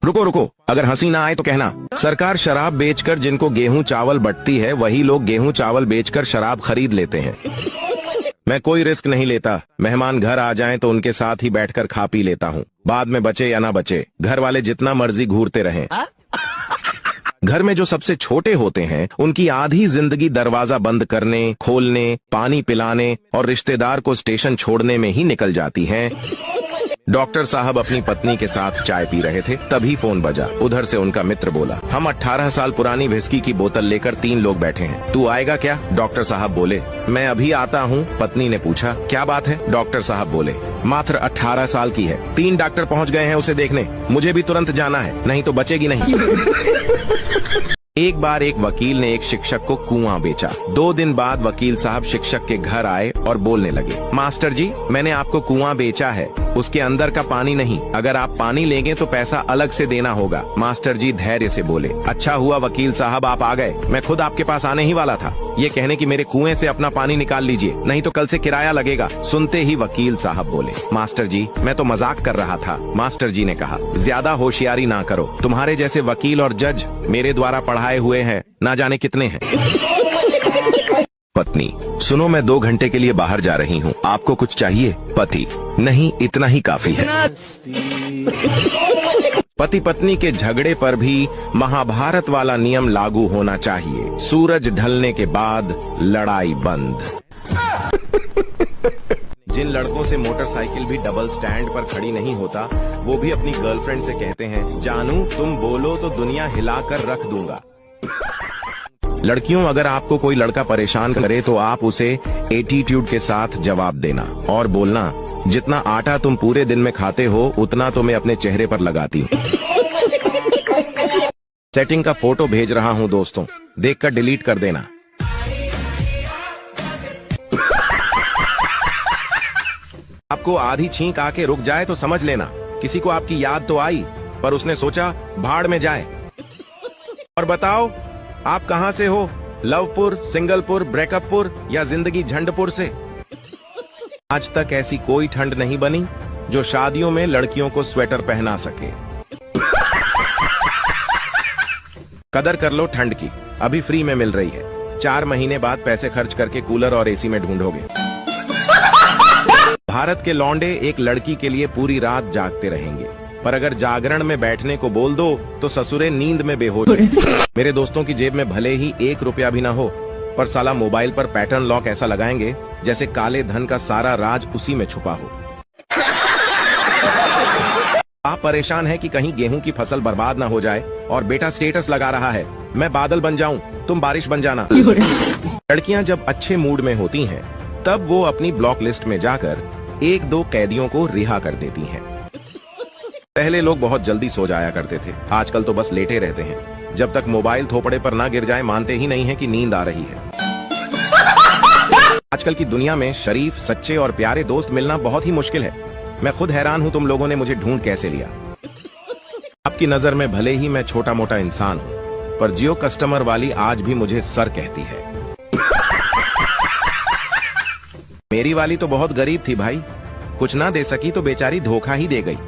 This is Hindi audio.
रुको रुको, अगर हंसी ना आए तो कहना। सरकार शराब बेचकर जिनको गेहूं चावल बंटती है, वही लोग गेहूं चावल बेचकर शराब खरीद लेते हैं। मैं कोई रिस्क नहीं लेता। मेहमान घर आ जाएं तो उनके साथ ही बैठकर खा पी लेता हूँ। बाद में बचे या ना बचे, घर वाले जितना मर्जी घूरते रहें। घर में जो सबसे छोटे होते हैं, उनकी आधी जिंदगी दरवाजा बंद करने, खोलने, पानी पिलाने और रिश्तेदार को स्टेशन छोड़ने में ही निकल जाती है। डॉक्टर साहब अपनी पत्नी के साथ चाय पी रहे थे, तभी फोन बजा। उधर से उनका मित्र बोला, हम 18 साल पुरानी विस्की की बोतल लेकर 3 लोग बैठे हैं, तू आएगा क्या? डॉक्टर साहब बोले, मैं अभी आता हूँ। पत्नी ने पूछा, क्या बात है? डॉक्टर साहब बोले, मात्र 18 साल की है, 3 डॉक्टर पहुँच गए हैं उसे देखने, मुझे भी तुरंत जाना है, नहीं तो बचेगी नहीं। एक बार एक वकील ने एक शिक्षक को कुआं बेचा। 2 दिन बाद वकील साहब शिक्षक के घर आए और बोलने लगे, मास्टर जी, मैंने आपको कुआं बेचा है, उसके अंदर का पानी नहीं, अगर आप पानी लेंगे तो पैसा अलग से देना होगा। मास्टर जी धैर्य से बोले, अच्छा हुआ वकील साहब आप आ गए, मैं खुद आपके पास आने ही वाला था, ये कहने कि मेरे कुएं से अपना पानी निकाल लीजिए, नहीं तो कल से किराया लगेगा। सुनते ही वकील साहब बोले, मास्टर जी मैं तो मजाक कर रहा था। मास्टर जी ने कहा, ज्यादा होशियारी ना करो, तुम्हारे जैसे वकील और जज मेरे द्वारा पढ़ाए हुए हैं ना जाने कितने हैं। पत्नी, सुनो मैं 2 घंटे के लिए बाहर जा रही हूँ, आपको कुछ चाहिए? पति, नहीं इतना ही काफी है। पति पत्नी के झगड़े पर भी महाभारत वाला नियम लागू होना चाहिए, सूरज ढलने के बाद लड़ाई बंद। जिन लड़कों से मोटरसाइकिल भी डबल स्टैंड पर खड़ी नहीं होता, वो भी अपनी गर्लफ्रेंड से कहते हैं, जानू तुम बोलो तो दुनिया हिलाकर रख दूंगा। लड़कियों, अगर आपको कोई लड़का परेशान करे तो आप उसे एटीट्यूड के साथ जवाब देना और बोलना, जितना आटा तुम पूरे दिन में खाते हो उतना तो मैं अपने चेहरे पर लगाती हूँ। सेटिंग का फोटो भेज रहा हूँ दोस्तों, देखकर डिलीट कर देना। आपको आधी छींक आके रुक जाए तो समझ लेना किसी को आपकी याद तो आई, पर उसने सोचा भाड़ में जाए। और बताओ आप कहां से हो? लवपुर, सिंगलपुर, ब्रेकअपपुर या जिंदगी झंडपुर से? आज तक ऐसी कोई ठंड नहीं बनी जो शादियों में लड़कियों को स्वेटर पहना सके। कदर कर लो ठंड की, अभी फ्री में मिल रही है। 4 महीने बाद पैसे खर्च करके कूलर और एसी में ढूंढोगे। भारत के लौंडे एक लड़की के लिए पूरी रात जागते रहेंगे, पर अगर जागरण में बैठने को बोल दो तो ससुरे नींद में बेहोश। मेरे दोस्तों की जेब में भले ही 1 रुपया भी ना हो, पर साला मोबाइल पर पैटर्न लॉक ऐसा लगाएंगे जैसे काले धन का सारा राज उसी में छुपा हो। आप परेशान हैं कि कहीं गेहूं की फसल बर्बाद ना हो जाए और बेटा स्टेटस लगा रहा है, मैं बादल बन जाऊं तुम बारिश बन जाना। लड़कियां जब अच्छे मूड में होती हैं, तब वो अपनी ब्लॉक लिस्ट में जाकर 1-2 कैदियों को रिहा कर देती हैं। पहले लोग बहुत जल्दी सो जाया करते थे, आजकल तो बस लेटे रहते हैं। जब तक मोबाइल थोपड़े पर ना गिर जाए मानते ही नहीं है कि नींद आ रही है। आजकल की दुनिया में शरीफ, सच्चे और प्यारे दोस्त मिलना बहुत ही मुश्किल है। मैं खुद हैरान हूं तुम लोगों ने मुझे ढूंढ कैसे लिया। आपकी नजर में भले ही मैं छोटा मोटा इंसान हूं, पर जियो कस्टमर वाली आज भी मुझे सर कहती है। मेरी वाली तो बहुत गरीब थी भाई, कुछ ना दे सकी तो बेचारी धोखा ही दे गई।